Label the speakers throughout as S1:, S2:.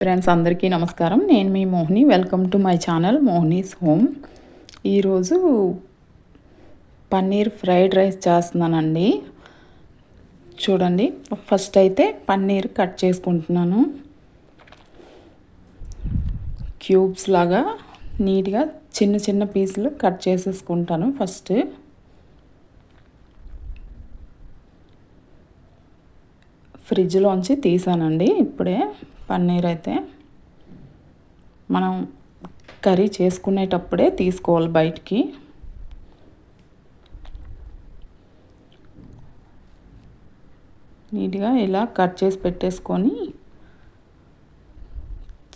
S1: Friends అందరికీ నమస్కారం. నేను మీ Mohini. Welcome to my channel Mohini's home. ఈరోజు పన్నీర్ ఫ్రైడ్ రైస్ చేస్తున్నానండి. చూడండి, ఫస్ట్ అయితే పన్నీర్ కట్ చేసుకుంటున్నాను. క్యూబ్స్ లాగా నీట్గా చిన్న చిన్న పీసులు కట్ చేసేసుకుంటాను. ఫస్ట్ ఫ్రిడ్జ్లోంచి తీసానండి ఇప్పుడే. పన్నీర్ అయితే మనం కర్రీ చేసుకునేటప్పుడే తీసుకోవాలి బయటికి. నీట్గా ఇలా కట్ చేసి పెట్టేసుకొని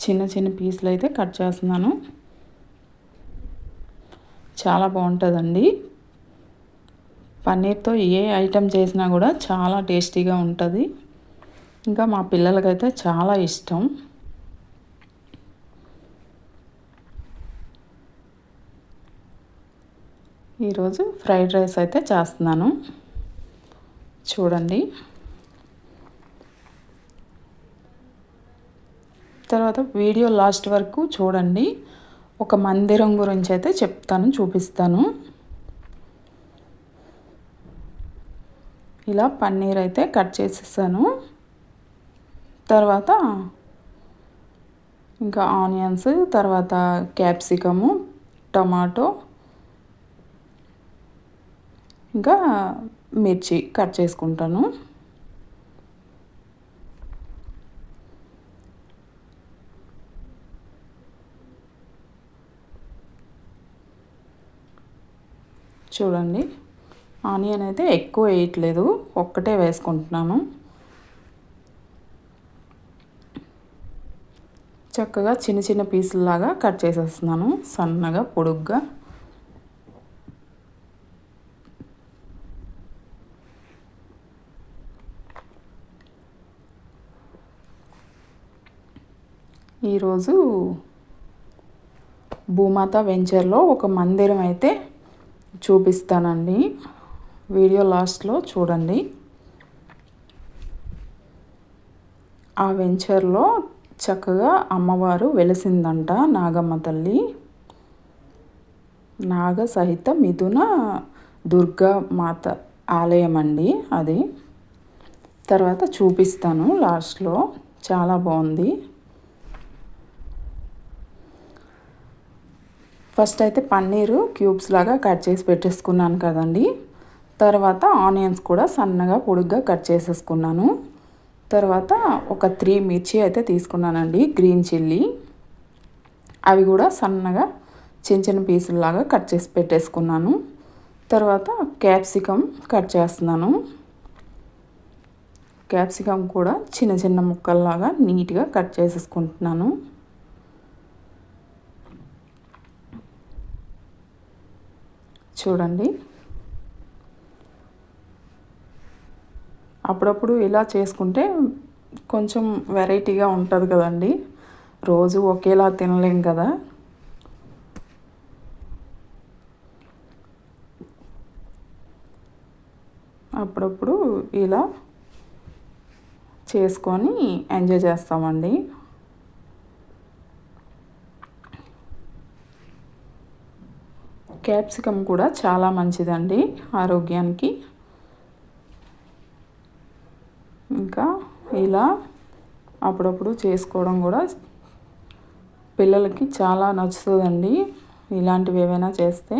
S1: చిన్న చిన్న పీసులు అయితే కట్ చేస్తున్నాను. చాలా బాగుంటుందండి. పన్నీర్తో ఏ ఐటెం చేసినా కూడా చాలా టేస్టీగా ఉంటుంది. ఇంకా మా పిల్లలకైతే చాలా ఇష్టం. ఈరోజు ఫ్రైడ్ రైస్ అయితే చేస్తున్నాను. చూడండి, తర్వాత వీడియో లాస్ట్ వరకు చూడండి. ఒక మందిరం గురించి అయితే చెప్తాను, చూపిస్తాను. ఇలా పన్నీర్ అయితే కట్ చేసేసాను. తర్వాత ఇంకా ఆనియన్స్, తర్వాత క్యాప్సికము, టమాటో, ఇంకా మిర్చి కట్ చేసుకుంటాను. చూడండి, ఆనియన్ అయితే ఎక్కువ వేయట్లేదు, ఒక్కటే వేసుకుంటున్నాను. చక్కగా చిన్న చిన్న పీసుల్లాగా కట్ చేసేస్తున్నాను, సన్నగా పొడుగ్గా. ఈరోజు భూమాత వెంచర్లో ఒక మందిరం అయితే చూపిస్తానండి. వీడియో లాస్ట్లో చూడండి. ఆ వెంచర్లో చక్కగా అమ్మవారు వెలిసిందంట, నాగమ్మ తల్లి. నాగ సహిత మిథున దుర్గా మాత ఆలయం అండి అది. తర్వాత చూపిస్తాను లాస్ట్లో. చాలా బాగుంది. ఫస్ట్ అయితే పన్నీరు క్యూబ్స్ లాగా కట్ చేసి పెట్టేసుకున్నాను కదండి. తర్వాత ఆనియన్స్ కూడా సన్నగా పొడుగ్గా కట్ చేసేసుకున్నాను. తర్వాత ఒక 3 మిర్చి అయితే తీసుకున్నానండి, గ్రీన్ చిల్లీ. అవి కూడా సన్నగా చిన్న చిన్న పీసుల్లాగా కట్ చేసి పెట్టేసుకున్నాను. తర్వాత క్యాప్సికమ్ కట్ చేస్తున్నాను. క్యాప్సికమ్ కూడా చిన్న చిన్న ముక్కల్లాగా నీట్గా కట్ చేసేసుకుంటున్నాను. చూడండి, అప్పుడప్పుడు ఇలా చేసుకుంటే కొంచెం వెరైటీగా ఉంటుంది కదండి. రోజు ఒకేలా తినలేం కదా. అప్పుడప్పుడు ఇలా చేసుకొని ఎంజాయ్ చేస్తామండి. క్యాప్సికమ్ కూడా చాలా మంచిదండి ఆరోగ్యానికి. ఇంకా ఇలా అప్పుడప్పుడు చేసుకోవడం కూడా పిల్లలకి చాలా నచ్చుతుందండి, ఇలాంటివి ఏవైనా చేస్తే.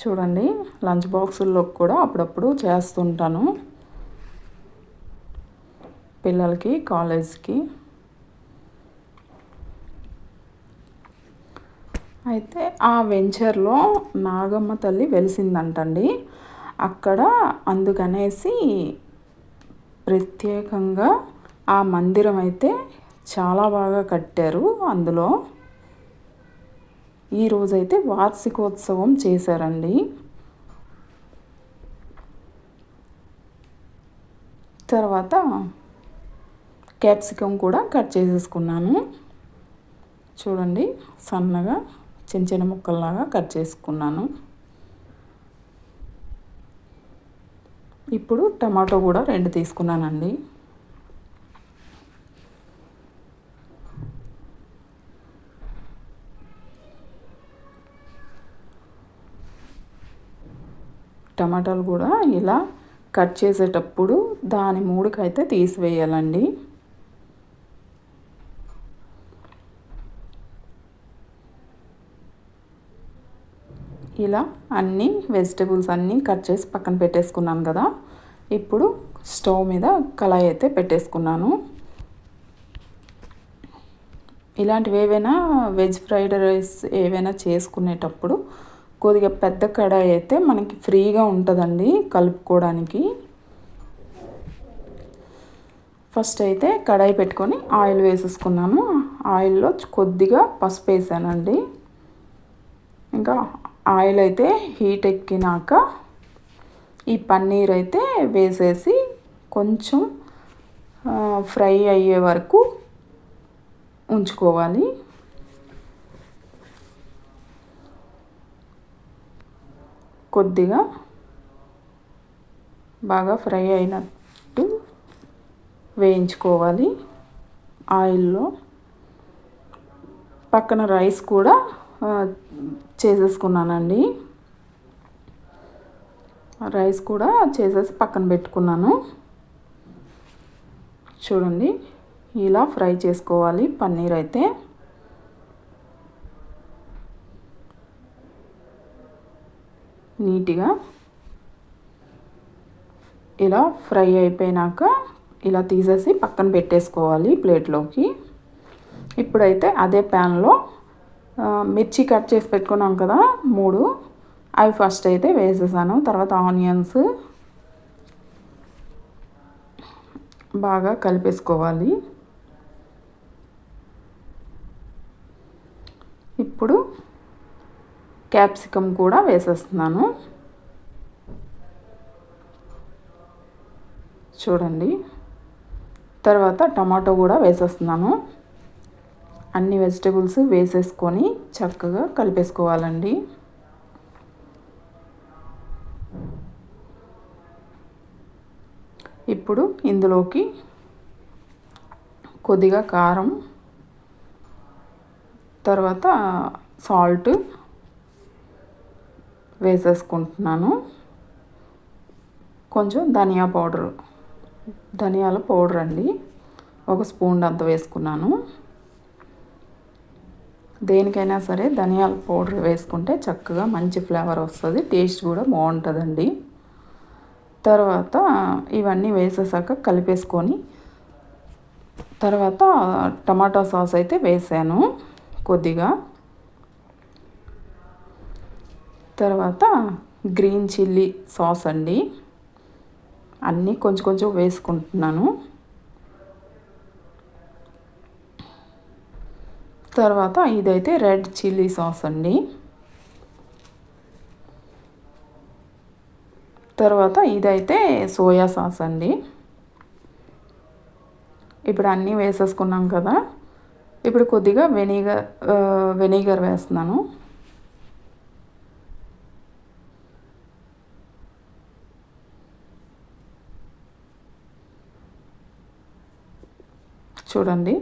S1: చూడండి, లంచ్ బాక్సుల్లో కూడా అప్పుడప్పుడు చేస్తుంటాను పిల్లలకి, కాలేజ్కి. అయితే ఆ వెంచర్లో నాగమ్మ తల్లి వెలిసిందంటండి అక్కడ. అందుకనేసి ప్రత్యేకంగా ఆ మందిరం అయితే చాలా బాగా కట్టారు. అందులో ఈరోజైతే వార్షికోత్సవం చేశారండి. తర్వాత క్యాప్సికమ్ కూడా కట్ చేసేసుకున్నాను. చూడండి, సన్నగా చిన్న చిన్న ముక్కల్లాగా కట్ చేసుకున్నాను. ఇప్పుడు టమాటో కూడా 2 తీసుకున్నానండి. టమాటాలు కూడా ఇలా కట్ చేసేటప్పుడు దాని మూడుకైతే తీసివేయాలండి. ఇలా అన్ని వెజిటబుల్స్ అన్నీ కట్ చేసి పక్కన పెట్టేసుకున్నాను కదా. ఇప్పుడు స్టవ్ మీద కళాయి అయితే పెట్టేసుకున్నాను. ఇలాంటివి ఏవైనా వెజ్ ఫ్రైడ్ రైస్ ఏవైనా చేసుకునేటప్పుడు కొద్దిగా పెద్ద కడాయి అయితే మనకి ఫ్రీగా ఉంటుందండి కలుపుకోవడానికి. ఫస్ట్ అయితే కడాయి పెట్టుకొని ఆయిల్ వేసేసుకున్నాను. ఆయిల్లో కొద్దిగా పసుపు వేసానండి. ఇంకా ఆయిల్ అయితే హీట్ ఎక్కినాక ఈ పన్నీర్ అయితే వేసేసి కొంచెం ఫ్రై అయ్యే వరకు ఉంచుకోవాలి. కొద్దిగా బాగా ఫ్రై అయినట్టు వేయించుకోవాలి ఆయిల్లో. పక్కన రైస్ కూడా చేసేసుకున్నానండి. రైస్ కూడా చేసేసి పక్కన పెట్టుకున్నాను. చూడండి ఇలా ఫ్రై చేసుకోవాలి పన్నీర్ అయితే. నీట్గా ఇలా ఫ్రై అయిపోయినాక ఇలా తీసేసి పక్కన పెట్టేసుకోవాలి ప్లేట్లోకి. ఇప్పుడైతే అదే ప్యాన్లో మిర్చి కట్ చేసి పెట్టుకున్నాం కదా 3, అవి ఫస్ట్ అయితే వేసేసాను. తర్వాత ఆనియన్స్ బాగా కలిపేసుకోవాలి. ఇప్పుడు క్యాప్సికమ్ కూడా వేసేస్తున్నాను. చూడండి తర్వాత టమాటో కూడా వేసేస్తున్నాను. అన్ని వెజిటబుల్స్ వేసేసుకొని చక్కగా కలిపేసుకోవాలండి. ఇప్పుడు ఇందులోకి కొద్దిగా కారం, తర్వాత సాల్ట్ వేసేసుకుంటున్నాను. కొంచెం ధనియాల పౌడర్ అండి, 1 స్పూన్ అంత వేసుకున్నాను. దేనికైనా సరే ధనియాల పౌడర్ వేసుకుంటే చక్కగా మంచి ఫ్లేవర్ వస్తుంది, టేస్ట్ కూడా బాగుంటుందండి. తర్వాత ఇవన్నీ వేసేసాక కలిపేసుకొని తర్వాత టమాటా సాస్ అయితే వేసాను కొద్దిగా. తర్వాత గ్రీన్ చిల్లీ సాస్ అండి, అన్నీ కొంచెం కొంచెం వేసుకుంటున్నాను. తర్వాత ఇదైతే రెడ్ చిల్లీ సాస్ అండి. తర్వాత ఇదైతే సోయా సాస్ అండి. ఇప్పుడు అన్నీ వేసేసుకున్నాం కదా. ఇప్పుడు కొద్దిగా వెనిగర్ వేస్తున్నాను. చూడండి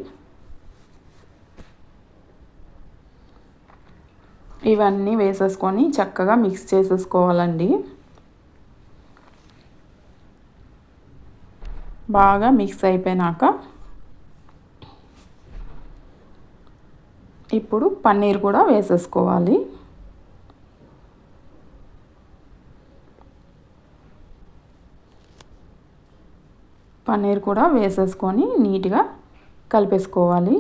S1: ఇవన్నీ వేసేసుకొని చక్కగా మిక్స్ చేసేసుకోవాలండి. బాగా మిక్స్ అయిపోయినాక ఇప్పుడు పన్నీర్ కూడా వేసేసుకోవాలి. పన్నీర్ కూడా వేసేసుకొని నీట్గా కలిపేసుకోవాలి.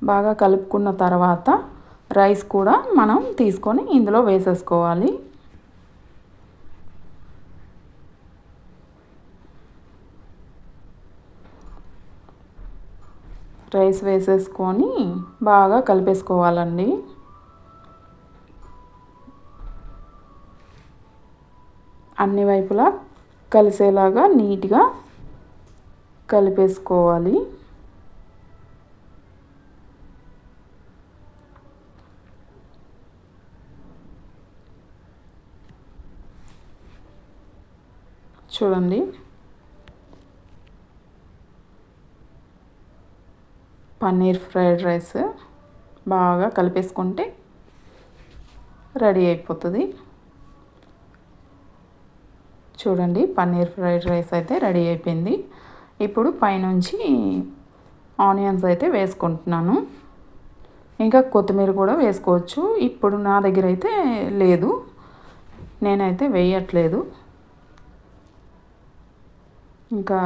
S1: బాగా కలుపుకున్న తర్వాత రైస్ కూడా మనం తీసుకొని ఇందులో వేసేసుకోవాలి. రైస్ వేసేసుకొని బాగా కలిపేసుకోవాలండి. అన్ని వైపులా కలిసేలాగా నీట్గా కలిపేసుకోవాలి. చూడండి, పన్నీర్ ఫ్రైడ్ రైస్ బాగా కలిపేసుకుంటే రెడీ అయిపోతుంది. చూడండి, పన్నీర్ ఫ్రైడ్ రైస్ అయితే రెడీ అయిపోయింది. ఇప్పుడు పైనుంచి ఆనియన్స్ అయితే వేసుకుంటున్నాను. ఇంకా కొత్తిమీర కూడా వేసుకోవచ్చు. ఇప్పుడు నా దగ్గర అయితే లేదు, నేనైతే వేయట్లేదు. ఇంకా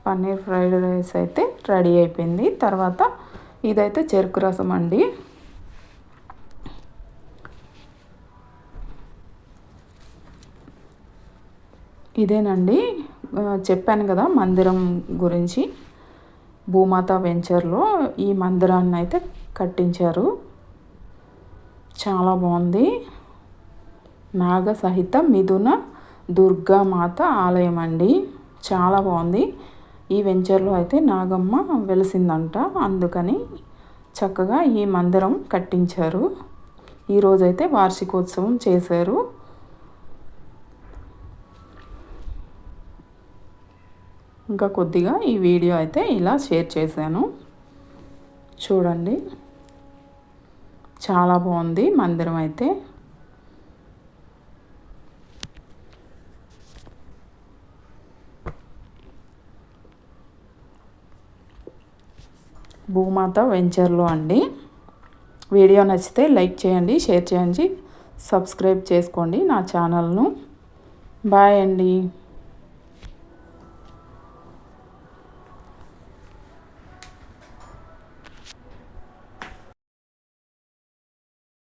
S1: పన్నీర్ ఫ్రైడ్ రైస్ అయితే రెడీ అయిపోయింది. తర్వాత ఇదైతే చెరుకు రసం అండి. ఇదేనండి, చెప్పాను కదా మందిరం గురించి. భూమాత వెంచర్లో ఈ మందిరాన్ని అయితే కట్టించారు. చాలా బాగుంది. నాగ సహిత మిథున దుర్గామాత ఆలయం అండి. చాలా బాగుంది. ఈ వెంచర్లో అయితే నాగమ్మ వెలిసిందంట, అందుకని చక్కగా ఈ మందిరం కట్టించారు. ఈరోజైతే వార్షికోత్సవం చేశారు. ఇంకా కొద్దిగా ఈ వీడియో అయితే ఇలా షేర్ చేశాను. చూడండి, చాలా బాగుంది మందిరం అయితే. భూమాత వెంచర్లో అండి. వీడియో నచ్చితే లైక్ చేయండి, షేర్ చేయండి, సబ్స్క్రైబ్ చేసుకోండి నా ఛానల్ను. బాయ్ అండి.